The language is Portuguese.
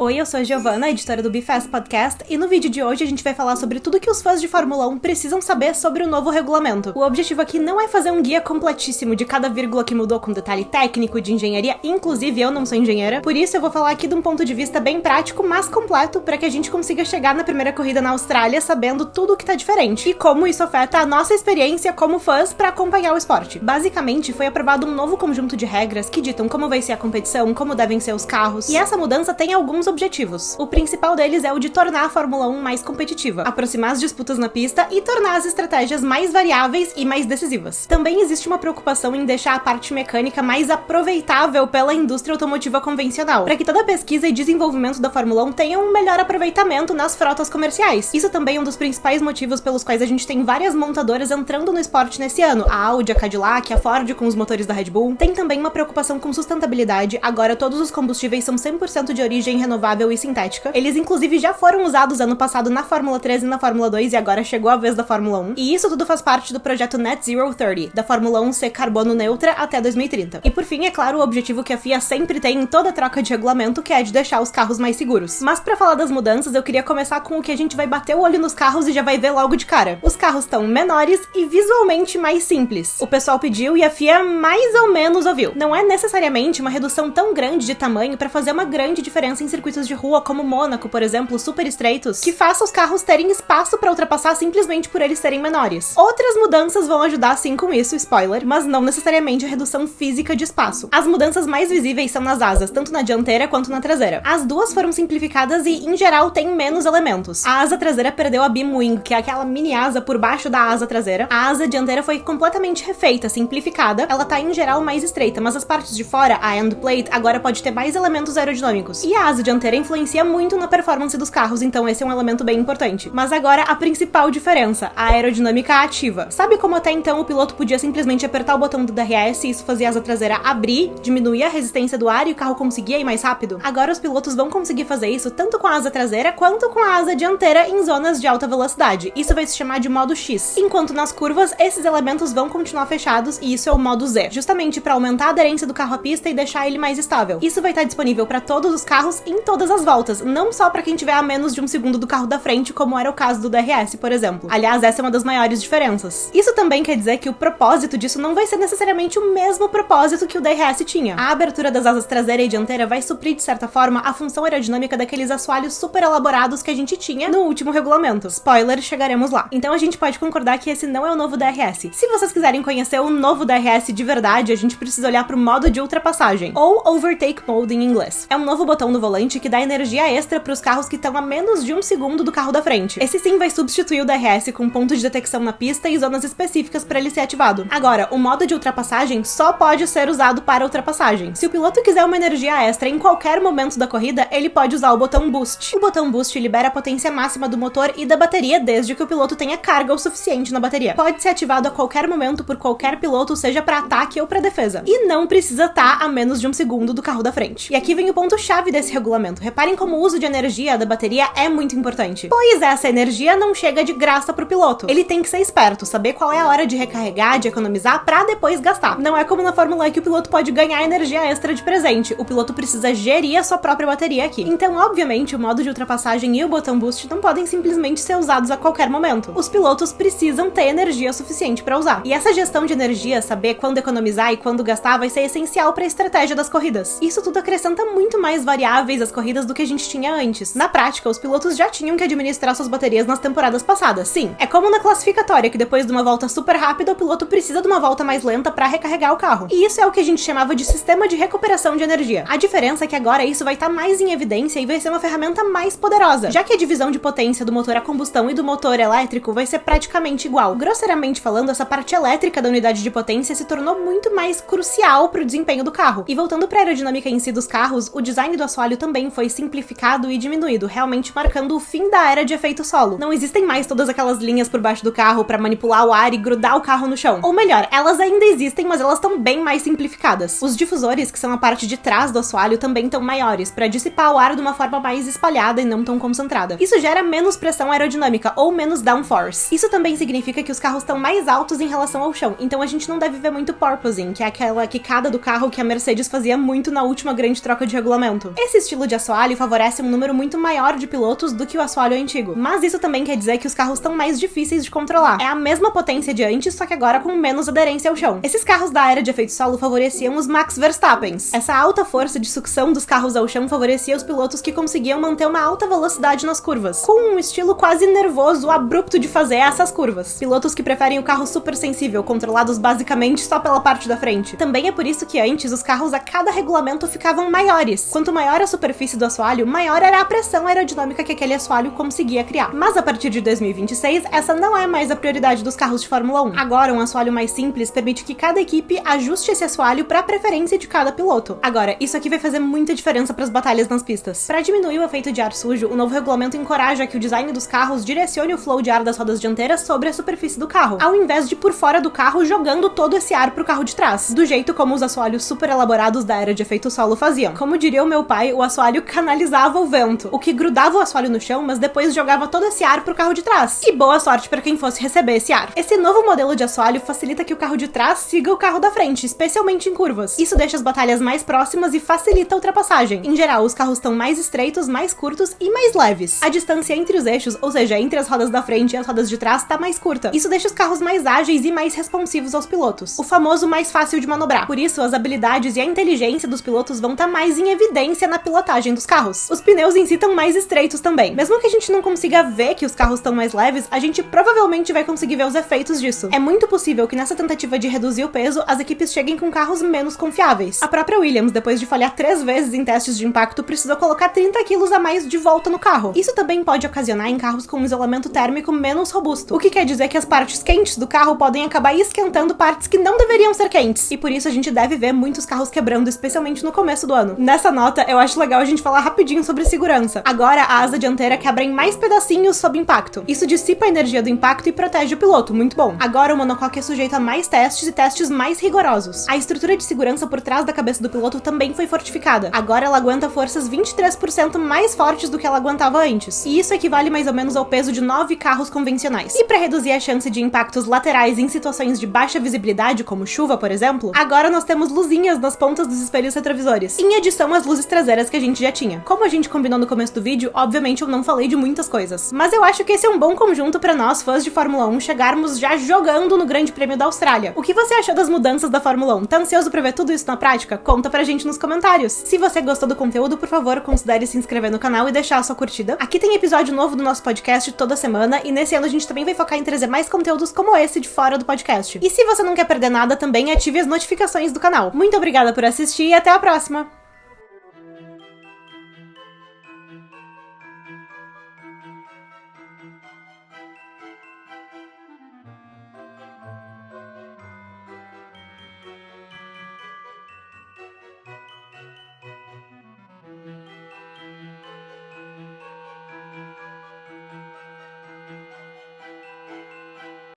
Oi, eu sou a Giovana, editora do BeFast Podcast, e no vídeo de hoje a gente vai falar sobre tudo que os fãs de Fórmula 1 precisam saber sobre o novo regulamento. O objetivo aqui não é fazer um guia completíssimo de cada vírgula que mudou com detalhe técnico, de engenharia, inclusive eu não sou engenheira, por isso eu vou falar aqui de um ponto de vista bem prático, mas completo, para que a gente consiga chegar na primeira corrida na Austrália sabendo tudo o que tá diferente, e como isso afeta a nossa experiência como fãs para acompanhar o esporte. Basicamente, foi aprovado um novo conjunto de regras que ditam como vai ser a competição, como devem ser os carros, e essa mudança tem alguns objetivos. O principal deles é o de tornar a Fórmula 1 mais competitiva, aproximar as disputas na pista e tornar as estratégias mais variáveis e mais decisivas. Também existe uma preocupação em deixar a parte mecânica mais aproveitável pela indústria automotiva convencional, para que toda a pesquisa e desenvolvimento da Fórmula 1 tenha um melhor aproveitamento nas frotas comerciais. Isso também é um dos principais motivos pelos quais a gente tem várias montadoras entrando no esporte nesse ano. A Audi, a Cadillac, a Ford com os motores da Red Bull. Tem também uma preocupação com sustentabilidade. Agora todos os combustíveis são 100% de origem renovável e sintética. Eles inclusive já foram usados ano passado na Fórmula 3 e na Fórmula 2 e agora chegou a vez da Fórmula 1. E isso tudo faz parte do projeto Net Zero 30, da Fórmula 1 ser carbono neutra até 2030. E por fim, é claro, o objetivo que a FIA sempre tem em toda troca de regulamento, que é de deixar os carros mais seguros. Mas pra falar das mudanças, eu queria começar com o que a gente vai bater o olho nos carros e já vai ver logo de cara. Os carros estão menores e visualmente mais simples. O pessoal pediu e a FIA mais ou menos ouviu. Não é necessariamente uma redução tão grande de tamanho pra fazer uma grande diferença em circuitos de rua como Mônaco, por exemplo, super estreitos, que faça os carros terem espaço pra ultrapassar simplesmente por eles serem menores. Outras mudanças vão ajudar sim com isso, spoiler, mas não necessariamente a redução física de espaço. As mudanças mais visíveis são nas asas, tanto na dianteira quanto na traseira. As duas foram simplificadas e, em geral, têm menos elementos. A asa traseira perdeu a beam wing, que é aquela mini asa por baixo da asa traseira. A asa dianteira foi completamente refeita, simplificada. Ela tá, em geral, mais estreita, mas as partes de fora, a end plate, agora pode ter mais elementos aerodinâmicos. E a asa dianteira influencia muito na performance dos carros, então esse é um elemento bem importante. Mas agora a principal diferença, a aerodinâmica ativa. Sabe como até então o piloto podia simplesmente apertar o botão do DRS e isso fazia a asa traseira abrir, diminuir a resistência do ar e o carro conseguia ir mais rápido? Agora os pilotos vão conseguir fazer isso tanto com a asa traseira quanto com a asa dianteira em zonas de alta velocidade. Isso vai se chamar de modo X. Enquanto nas curvas, esses elementos vão continuar fechados e isso é o modo Z, justamente para aumentar a aderência do carro à pista e deixar ele mais estável. Isso vai estar disponível para todos os carros em todas as voltas, não só para quem tiver a menos de um segundo do carro da frente, como era o caso do DRS, por exemplo. Aliás, essa é uma das maiores diferenças. Isso também quer dizer que o propósito disso não vai ser necessariamente o mesmo propósito que o DRS tinha. A abertura das asas traseira e dianteira vai suprir, de certa forma, a função aerodinâmica daqueles assoalhos super elaborados que a gente tinha no último regulamento. Spoiler, chegaremos lá. Então a gente pode concordar que esse não é o novo DRS. Se vocês quiserem conhecer o novo DRS de verdade, a gente precisa olhar pro modo de ultrapassagem, ou Overtake Mode em inglês. É um novo botão no volante que dá energia extra para os carros que estão a menos de um segundo do carro da frente. Esse sim vai substituir o DRS com pontos de detecção na pista e zonas específicas para ele ser ativado. Agora, o modo de ultrapassagem só pode ser usado para ultrapassagem. Se o piloto quiser uma energia extra em qualquer momento da corrida, ele pode usar o botão Boost. O botão Boost libera a potência máxima do motor e da bateria desde que o piloto tenha carga o suficiente na bateria. Pode ser ativado a qualquer momento por qualquer piloto, seja para ataque ou para defesa. E não precisa estar a menos de um segundo do carro da frente. E aqui vem o ponto-chave desse regulamento. Reparem como o uso de energia da bateria é muito importante, pois essa energia não chega de graça pro piloto. Ele tem que ser esperto, saber qual é a hora de recarregar, de economizar, pra depois gastar. Não é como na Fórmula 1 que o piloto pode ganhar energia extra de presente. O piloto precisa gerir a sua própria bateria aqui. Então, obviamente, o modo de ultrapassagem e o botão Boost não podem simplesmente ser usados a qualquer momento. Os pilotos precisam ter energia suficiente pra usar. E essa gestão de energia, saber quando economizar e quando gastar, vai ser essencial pra estratégia das corridas. Isso tudo acrescenta muito mais variáveis às corridas do que a gente tinha antes. Na prática, os pilotos já tinham que administrar suas baterias nas temporadas passadas. Sim, é como na classificatória, que depois de uma volta super rápida, o piloto precisa de uma volta mais lenta para recarregar o carro. E isso é o que a gente chamava de sistema de recuperação de energia. A diferença é que agora isso vai estar mais em evidência e vai ser uma ferramenta mais poderosa, já que a divisão de potência do motor a combustão e do motor elétrico vai ser praticamente igual. Grosseiramente falando, essa parte elétrica da unidade de potência se tornou muito mais crucial para o desempenho do carro. E voltando para a aerodinâmica em si dos carros, o design do assoalho também foi simplificado e diminuído, realmente marcando o fim da era de efeito solo. Não existem mais todas aquelas linhas por baixo do carro para manipular o ar e grudar o carro no chão. Ou melhor, elas ainda existem, mas elas estão bem mais simplificadas. Os difusores, que são a parte de trás do assoalho, também estão maiores, para dissipar o ar de uma forma mais espalhada e não tão concentrada. Isso gera menos pressão aerodinâmica, ou menos downforce. Isso também significa que os carros estão mais altos em relação ao chão, então a gente não deve ver muito porpoising, que é aquela quicada do carro que a Mercedes fazia muito na última grande troca de regulamento. Esse estilo de assoalho favorece um número muito maior de pilotos do que o assoalho antigo. Mas isso também quer dizer que os carros estão mais difíceis de controlar. É a mesma potência de antes, só que agora com menos aderência ao chão. Esses carros da era de efeito solo favoreciam os Max Verstappens. Essa alta força de sucção dos carros ao chão favorecia os pilotos que conseguiam manter uma alta velocidade nas curvas, com um estilo quase nervoso, abrupto de fazer essas curvas. Pilotos que preferem o carro super sensível, controlados basicamente só pela parte da frente. Também é por isso que antes os carros a cada regulamento ficavam maiores. Quanto maior a superfície do assoalho, maior era a pressão aerodinâmica que aquele assoalho conseguia criar. Mas a partir de 2026, essa não é mais a prioridade dos carros de Fórmula 1. Agora, um assoalho mais simples permite que cada equipe ajuste esse assoalho para a preferência de cada piloto. Agora, isso aqui vai fazer muita diferença para as batalhas nas pistas. Para diminuir o efeito de ar sujo, o novo regulamento encoraja que o design dos carros direcione o flow de ar das rodas dianteiras sobre a superfície do carro, ao invés de por fora do carro jogando todo esse ar pro carro de trás, do jeito como os assoalhos super elaborados da era de efeito solo faziam. Como diria o meu pai, o assoalho canalizava o vento, o que grudava o assoalho no chão, mas depois jogava todo esse ar pro carro de trás. E boa sorte para quem fosse receber esse ar. Esse novo modelo de assoalho facilita que o carro de trás siga o carro da frente, especialmente em curvas. Isso deixa as batalhas mais próximas e facilita a ultrapassagem. Em geral, os carros estão mais estreitos, mais curtos e mais leves. A distância entre os eixos, ou seja, entre as rodas da frente e as rodas de trás, tá mais curta. Isso deixa os carros mais ágeis e mais responsivos aos pilotos. O famoso mais fácil de manobrar. Por isso, as habilidades e a inteligência dos pilotos vão estar mais em evidência na pilotagem dos carros. Os pneus em si estão mais estreitos também. Mesmo que a gente não consiga ver que os carros estão mais leves, a gente provavelmente vai conseguir ver os efeitos disso. É muito possível que nessa tentativa de reduzir o peso, as equipes cheguem com carros menos confiáveis. A própria Williams, depois de falhar 3 vezes em testes de impacto, precisou colocar 30 quilos a mais de volta no carro. Isso também pode ocasionar em carros com um isolamento térmico menos robusto, o que quer dizer que as partes quentes do carro podem acabar esquentando partes que não deveriam ser quentes. E por isso a gente deve ver muitos carros quebrando, especialmente no começo do ano. Nessa nota, eu acho legal a gente falar rapidinho sobre segurança. Agora, a asa dianteira quebra em mais pedacinhos sob impacto. Isso dissipa a energia do impacto e protege o piloto, muito bom. Agora, o monocoque é sujeito a mais testes e testes mais rigorosos. A estrutura de segurança por trás da cabeça do piloto também foi fortificada. Agora ela aguenta forças 23% mais fortes do que ela aguentava antes. E isso equivale mais ou menos ao peso de 9 carros convencionais. E para reduzir a chance de impactos laterais em situações de baixa visibilidade, como chuva, por exemplo, agora nós temos luzinhas nas pontas dos espelhos retrovisores, em adição às luzes traseiras que a gente já tinha. Como a gente combinou no começo do vídeo, obviamente eu não falei de muitas coisas, mas eu acho que esse é um bom conjunto para nós, fãs de Fórmula 1, chegarmos já jogando no Grande Prêmio da Austrália. O que você achou das mudanças da Fórmula 1? Tá ansioso pra ver tudo isso na prática? Conta pra gente nos comentários. Se você gostou do conteúdo, por favor, considere se inscrever no canal e deixar a sua curtida. Aqui tem episódio novo do nosso podcast toda semana, e nesse ano a gente também vai focar em trazer mais conteúdos como esse de fora do podcast. E se você não quer perder nada, também ative as notificações do canal. Muito obrigada por assistir e até a próxima!